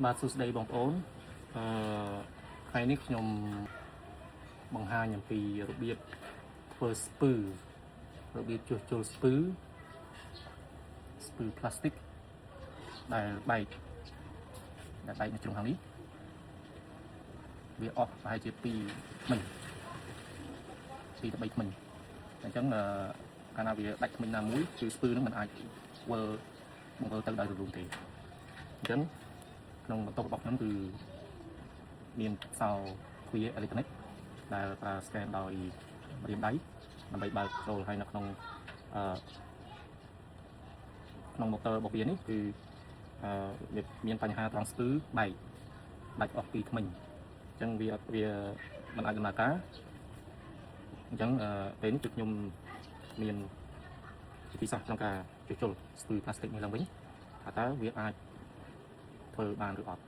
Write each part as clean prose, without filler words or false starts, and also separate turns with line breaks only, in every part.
បាទសួស្តីបងប្អូនថ្ងៃនេះខ្ញុំបង្ហាញអំពីរបៀបធ្វើស្ពឺរបៀបជួសជុលស្ពឺផ្លាស្ទិកដែលបែកនៅជ្រុងខាងនេះវាអស់ប្រហែលជា2ថ្មិញ2ទៅ3ថ្មិញអញ្ចឹងកាលណាវាដាច់ថ្មិញណាមួយគឺស្ពឺនឹងមិនអាចបង្វិលទៅដោយរលូនទេអញ្ចឹងក្នុងបន្ទប់របស់ខ្ញុំគឺមានសោទ្វារអេឡិចត្រូនិកដែលប្រើស្កែនដោយរៀមដៃដើម្បីបើកចូលហើយនៅក្នុងម៉ូទ័ររបស់វានេះគឺវាមានបញ្ហាត្រង់ស្ពឺដាច់អស់ពីថ្មិញអញ្ចឹងវាមិនអាចដំណើរការអញ្ចឹងពេលនេះគឺខ្ញុំមានវិធីសាស្ត្រក្នុងការជួសជុលស្ពឺផ្លាស្ទិកនេះឡើងវិញថាតើវាអាចធ្វើបានឬអត់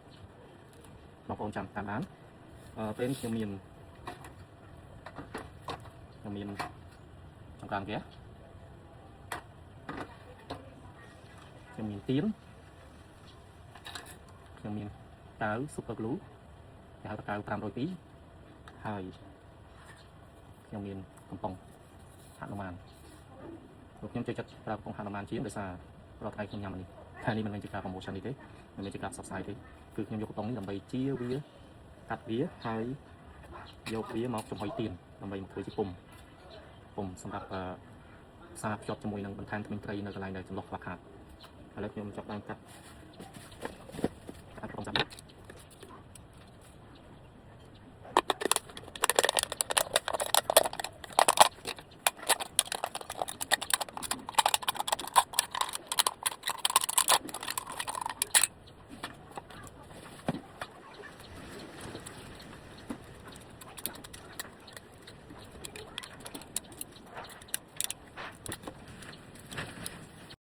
បងប្អូនចាំតាមបានពេលនេះខ្ញុំមានចង្ក្រានហ្គាសខ្ញុំមានទៀនខ្ញុំមានកៅ Super Glue គេហៅថាកៅ502ហើយខ្ញុំមានកំប៉ុងហនុមានពួកខ្ញុំចូលចិត្តប្រើកំប៉ុងហនុមានជាងដោយសាររាល់ថ្ងៃខ្ញុំញ៉ាំនេះថ្ងៃនេះមិនមែនជាការ promotion នេះទេមិនមែនជាការផ្សព្វផ្សាយទេគឺខ្ញុំយកកំប៉ុងនេះដើម្បីជាវាកាត់វាហើយយកវាមកចំហុយទៀនដើម្បីមកធ្វើជាពុំសម្រាប់ផ្សារភ្ជាប់ជាមួយនឹងបន្ថែមថ្មិញត្រីនៅកន្លែងដែលចំលោះខ្វះខាតឥឡូវខ្ញុំចាប់ដើមកាត់